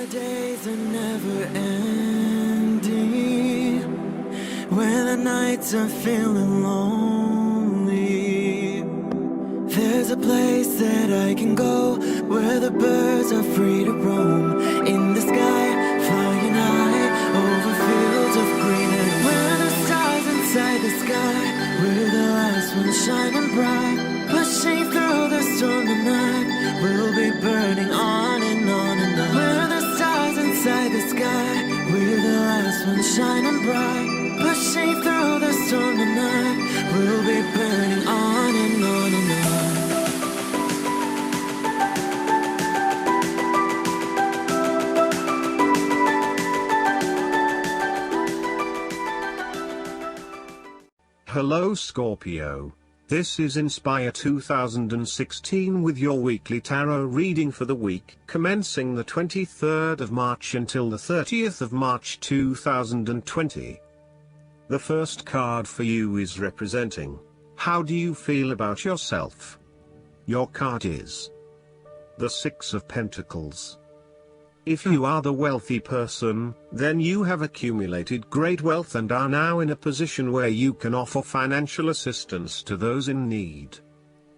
days are never ending, when the nights are feeling lonely, there's a place that I can go, where the birds are free to roam, in the sky, flying high, over fields of green, and where the stars inside the sky, we're the last ones shining bright, pushing through the storm tonight, we'll be burning on and on and on. We're the stars inside the sky, we're the last ones shining bright, pushing through the storm tonight, we'll be burning on and on and on. Hello Scorpio. This is Inspire 2016 with your weekly tarot reading for the week commencing the 23rd of March until the 30th of March 2020. The first card for you is representing, how do you feel about yourself? Your card is the Six of Pentacles. If you are the wealthy person, then you have accumulated great wealth and are now in a position where you can offer financial assistance to those in need.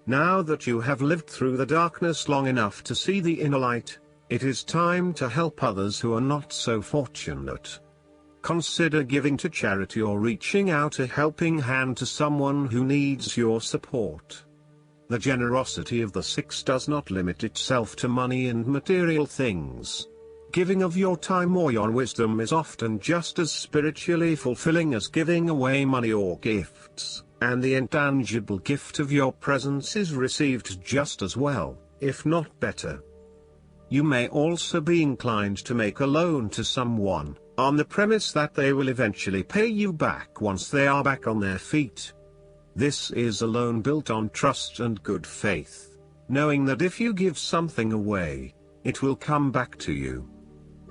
Now that you have lived through the darkness long enough to see the inner light, it is time to help others who are not so fortunate. Consider giving to charity or reaching out a helping hand to someone who needs your support. The generosity of the Six does not limit itself to money and material things. Giving of your time or your wisdom is often just as spiritually fulfilling as giving away money or gifts, and the intangible gift of your presence is received just as well, if not better. You may also be inclined to make a loan to someone, on the premise that they will eventually pay you back once they are back on their feet. This is a loan built on trust and good faith, knowing that if you give something away, it will come back to you.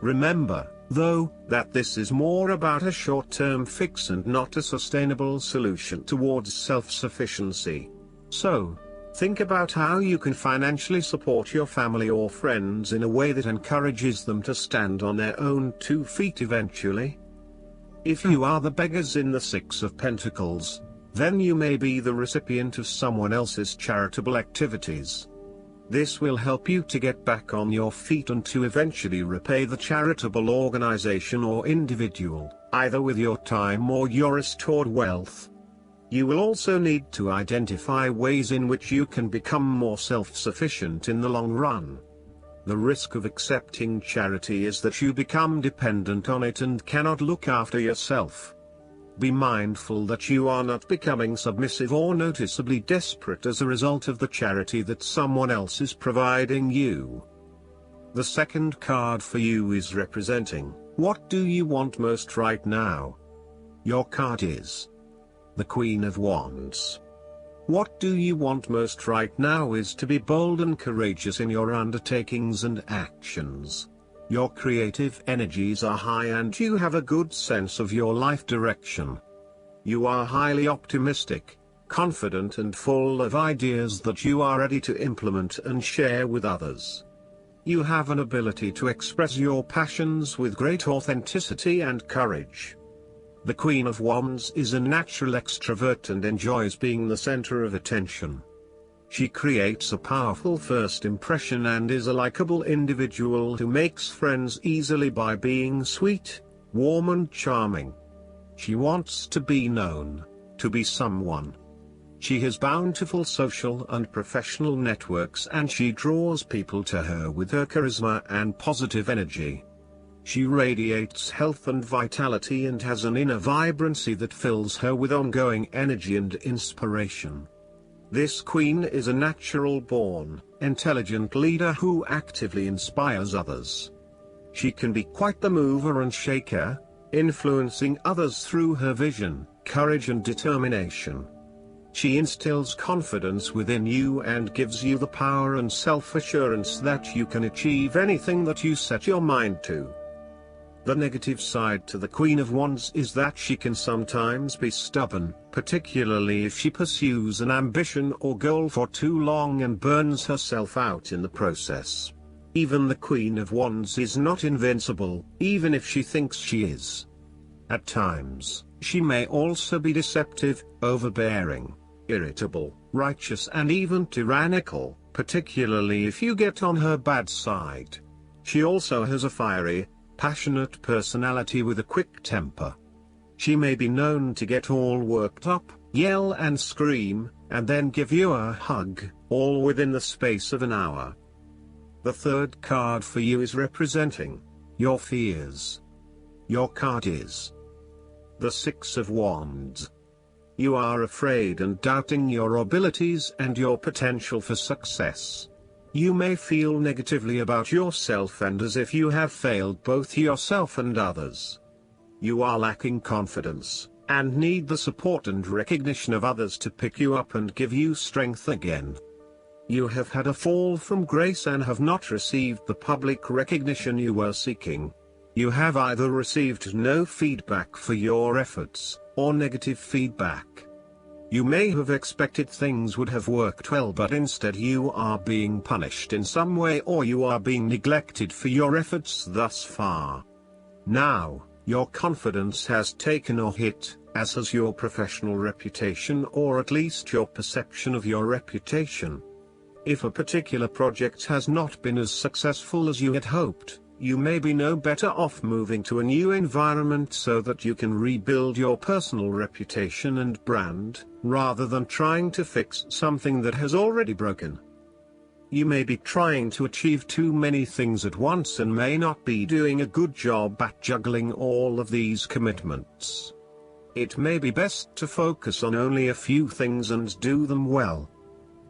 Remember, though, that this is more about a short-term fix and not a sustainable solution towards self-sufficiency. So, think about how you can financially support your family or friends in a way that encourages them to stand on their own 2 feet eventually. If you are the beggars in the Six of Pentacles, then you may be the recipient of someone else's charitable activities. This will help you to get back on your feet and to eventually repay the charitable organization or individual, either with your time or your restored wealth. You will also need to identify ways in which you can become more self-sufficient in the long run. The risk of accepting charity is that you become dependent on it and cannot look after yourself. Be mindful that you are not becoming submissive or noticeably desperate as a result of the charity that someone else is providing you. The second card for you is representing, what do you want most right now? Your card is the Queen of Wands. What do you want most right now is to be bold and courageous in your undertakings and actions. Your creative energies are high and you have a good sense of your life direction. You are highly optimistic, confident and full of ideas that you are ready to implement and share with others. You have an ability to express your passions with great authenticity and courage. The Queen of Wands is a natural extrovert and enjoys being the center of attention. She creates a powerful first impression and is a likable individual who makes friends easily by being sweet, warm and charming. She wants to be known, to be someone. She has bountiful social and professional networks and she draws people to her with her charisma and positive energy. She radiates health and vitality and has an inner vibrancy that fills her with ongoing energy and inspiration. This queen is a natural-born, intelligent leader who actively inspires others. She can be quite the mover and shaker, influencing others through her vision, courage and determination. She instills confidence within you and gives you the power and self-assurance that you can achieve anything that you set your mind to. The negative side to the Queen of Wands is that she can sometimes be stubborn, particularly if she pursues an ambition or goal for too long and burns herself out in the process. Even the Queen of Wands is not invincible, even if she thinks she is. At times, she may also be deceptive, overbearing, irritable, righteous and even tyrannical, particularly if you get on her bad side. She also has a fiery, passionate personality with a quick temper. She may be known to get all worked up, yell and scream, and then give you a hug, all within the space of an hour. The third card for you is representing your fears. Your card is the Six of Wands. You are afraid and doubting your abilities and your potential for success. You may feel negatively about yourself and as if you have failed both yourself and others. You are lacking confidence, and need the support and recognition of others to pick you up and give you strength again. You have had a fall from grace and have not received the public recognition you were seeking. You have either received no feedback for your efforts, or negative feedback. You may have expected things would have worked well, but instead you are being punished in some way, or you are being neglected for your efforts thus far. Now, your confidence has taken a hit, as has your professional reputation, or at least your perception of your reputation. If a particular project has not been as successful as you had hoped, you may be no better off moving to a new environment so that you can rebuild your personal reputation and brand, rather than trying to fix something that has already broken. You may be trying to achieve too many things at once and may not be doing a good job at juggling all of these commitments. It may be best to focus on only a few things and do them well.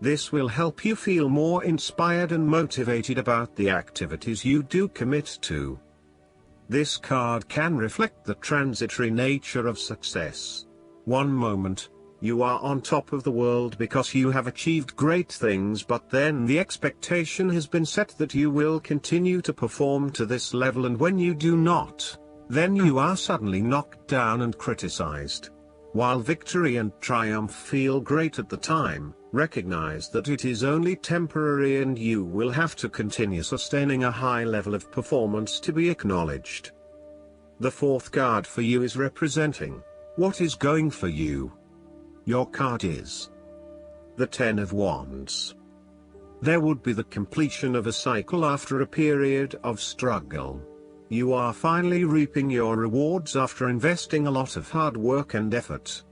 This will help you feel more inspired and motivated about the activities you do commit to. This card can reflect the transitory nature of success. One moment, you are on top of the world because you have achieved great things, but then the expectation has been set that you will continue to perform to this level, and when you do not, then you are suddenly knocked down and criticized. While victory and triumph feel great at the time, recognize that it is only temporary and you will have to continue sustaining a high level of performance to be acknowledged. The fourth card for you is representing what is going for you. Your card is the Ten of Wands. There would be the completion of a cycle after a period of struggle. You are finally reaping your rewards after investing a lot of hard work and effort.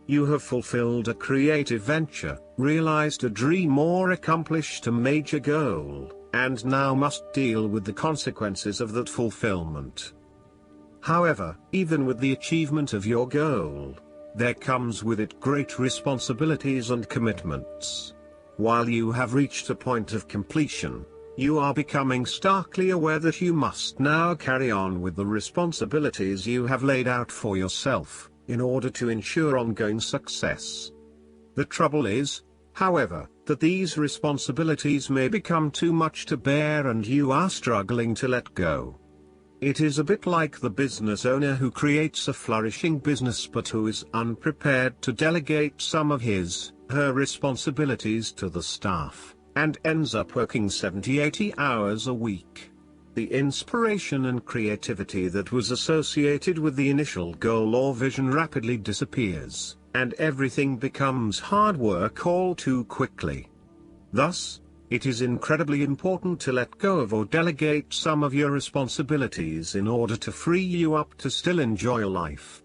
You have fulfilled a creative venture, realized a dream or accomplished a major goal, and now must deal with the consequences of that fulfillment. However, even with the achievement of your goal, there comes with it great responsibilities and commitments. While you have reached a point of completion, you are becoming starkly aware that you must now carry on with the responsibilities you have laid out for yourself, in order to ensure ongoing success. The trouble is, however, that these responsibilities may become too much to bear and you are struggling to let go. It is a bit like the business owner who creates a flourishing business but who is unprepared to delegate some of her responsibilities to the staff, and ends up working 70-80 hours a week. The inspiration and creativity that was associated with the initial goal or vision rapidly disappears, and everything becomes hard work all too quickly. Thus, it is incredibly important to let go of or delegate some of your responsibilities in order to free you up to still enjoy life.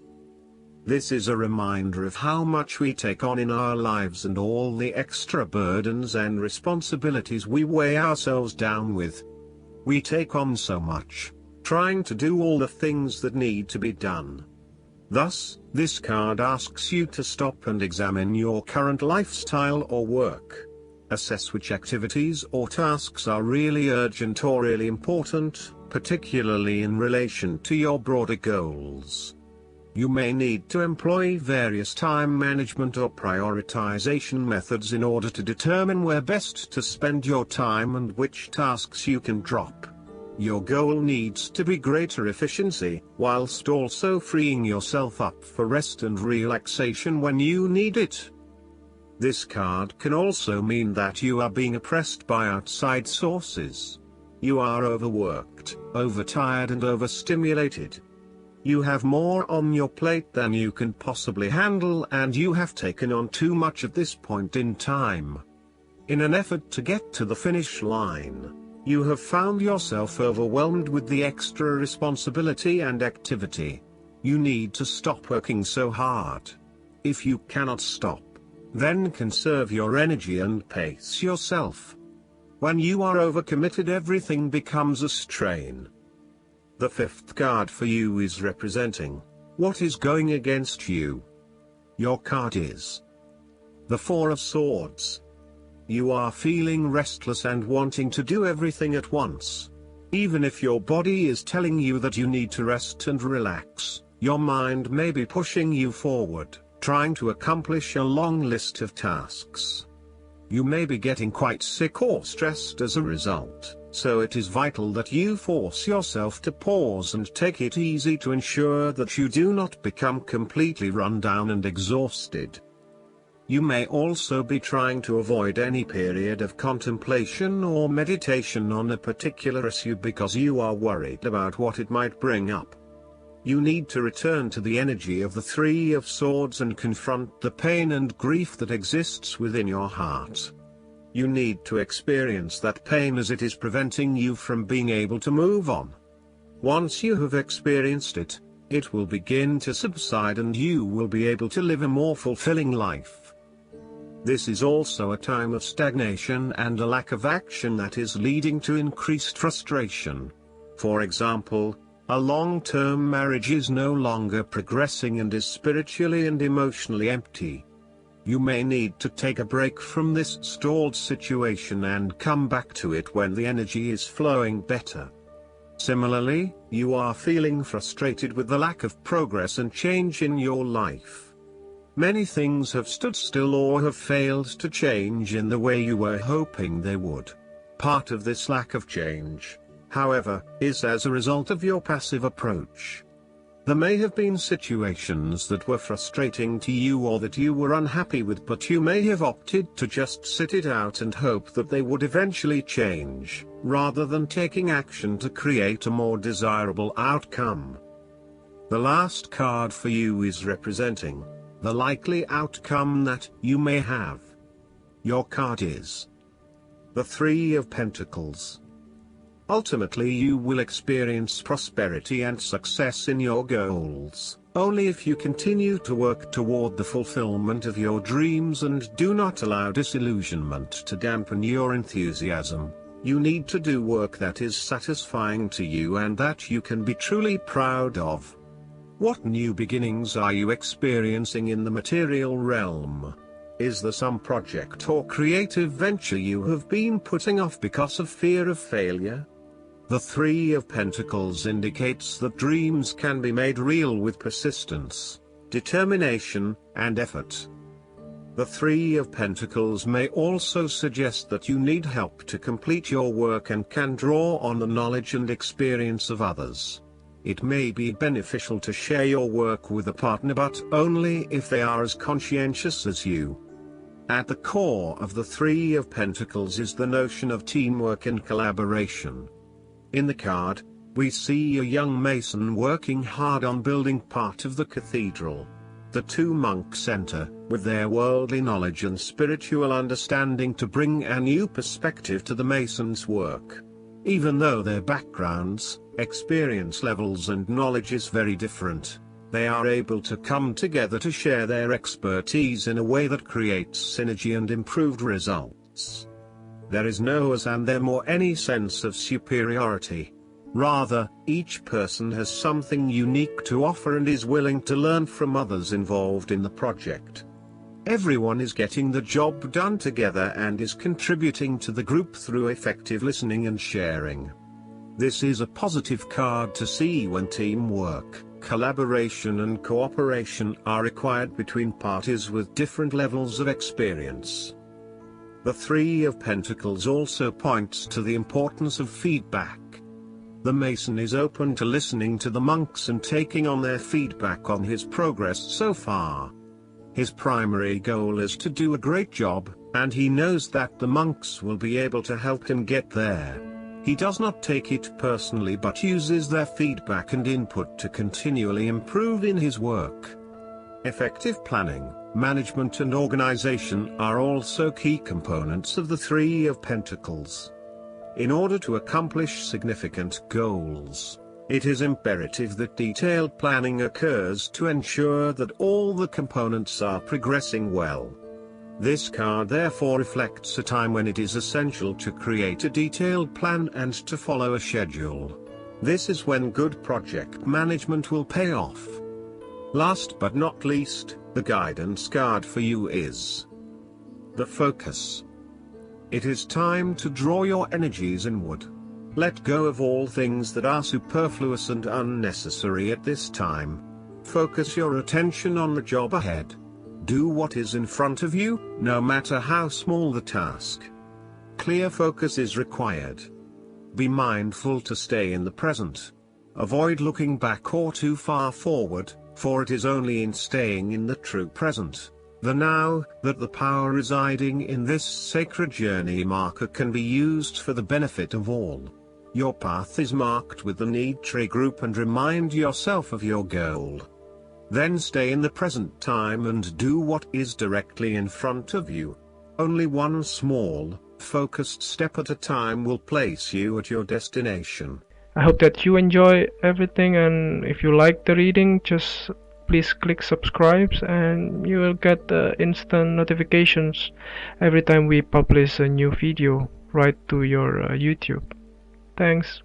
This is a reminder of how much we take on in our lives and all the extra burdens and responsibilities we weigh ourselves down with. We take on so much, trying to do all the things that need to be done. Thus, this card asks you to stop and examine your current lifestyle or work. Assess which activities or tasks are really urgent or really important, particularly in relation to your broader goals. You may need to employ various time management or prioritization methods in order to determine where best to spend your time and which tasks you can drop. Your goal needs to be greater efficiency, whilst also freeing yourself up for rest and relaxation when you need it. This card can also mean that you are being oppressed by outside sources. You are overworked, overtired and overstimulated. You have more on your plate than you can possibly handle, and you have taken on too much at this point in time. In an effort to get to the finish line, you have found yourself overwhelmed with the extra responsibility and activity. You need to stop working so hard. If you cannot stop, then conserve your energy and pace yourself. When you are overcommitted, everything becomes a strain. The fifth card for you is representing what is going against you. Your card is the Four of Swords. You are feeling restless and wanting to do everything at once. Even if your body is telling you that you need to rest and relax, your mind may be pushing you forward, trying to accomplish a long list of tasks. You may be getting quite sick or stressed as a result, so it is vital that you force yourself to pause and take it easy to ensure that you do not become completely run down and exhausted. You may also be trying to avoid any period of contemplation or meditation on a particular issue because you are worried about what it might bring up. You need to return to the energy of the Three of Swords and confront the pain and grief that exists within your heart. You need to experience that pain as it is preventing you from being able to move on. Once you have experienced it, it will begin to subside and you will be able to live a more fulfilling life. This is also a time of stagnation and a lack of action that is leading to increased frustration. For example, a long-term marriage is no longer progressing and is spiritually and emotionally empty. You may need to take a break from this stalled situation and come back to it when the energy is flowing better. Similarly, you are feeling frustrated with the lack of progress and change in your life. Many things have stood still or have failed to change in the way you were hoping they would. Part of this lack of change, however, is as a result of your passive approach. There may have been situations that were frustrating to you or that you were unhappy with, but you may have opted to just sit it out and hope that they would eventually change, rather than taking action to create a more desirable outcome. The last card for you is representing the likely outcome that you may have. Your card is the Three of Pentacles. Ultimately, you will experience prosperity and success in your goals, only if you continue to work toward the fulfillment of your dreams and do not allow disillusionment to dampen your enthusiasm. You need to do work that is satisfying to you and that you can be truly proud of. What new beginnings are you experiencing in the material realm? Is there some project or creative venture you have been putting off because of fear of failure? The Three of Pentacles indicates that dreams can be made real with persistence, determination, and effort. The Three of Pentacles may also suggest that you need help to complete your work and can draw on the knowledge and experience of others. It may be beneficial to share your work with a partner, but only if they are as conscientious as you. At the core of the Three of Pentacles is the notion of teamwork and collaboration. In the card, we see a young mason working hard on building part of the cathedral. The two monks enter, with their worldly knowledge and spiritual understanding, to bring a new perspective to the mason's work. Even though their backgrounds, experience levels and knowledge is very different, they are able to come together to share their expertise in a way that creates synergy and improved results. There is no us and them or any sense of superiority. Rather, each person has something unique to offer and is willing to learn from others involved in the project. Everyone is getting the job done together and is contributing to the group through effective listening and sharing. This is a positive card to see when teamwork, collaboration and cooperation are required between parties with different levels of experience. The Three of Pentacles also points to the importance of feedback. The mason is open to listening to the monks and taking on their feedback on his progress so far. His primary goal is to do a great job, and he knows that the monks will be able to help him get there. He does not take it personally but uses their feedback and input to continually improve in his work. Effective planning, management and organization are also key components of the Three of Pentacles. In order to accomplish significant goals, it is imperative that detailed planning occurs to ensure that all the components are progressing well. This card therefore reflects a time when it is essential to create a detailed plan and to follow a schedule. This is when good project management will pay off. Last but not least, the guidance card for you is the Focus. It is time to draw your energies inward. Let go of all things that are superfluous and unnecessary at this time. Focus your attention on the job ahead. Do what is in front of you, no matter how small the task. Clear focus is required. Be mindful to stay in the present. Avoid looking back or too far forward, for it is only in staying in the true present, the now, that the power residing in this sacred journey marker can be used for the benefit of all. Your path is marked with the need tree group and remind yourself of your goal. Then stay in the present time and do what is directly in front of you. Only one small, focused step at a time will place you at your destination. I hope that you enjoy everything, and if you like the reading, just please click subscribe and you will get instant notifications every time we publish a new video right to your YouTube. Thanks.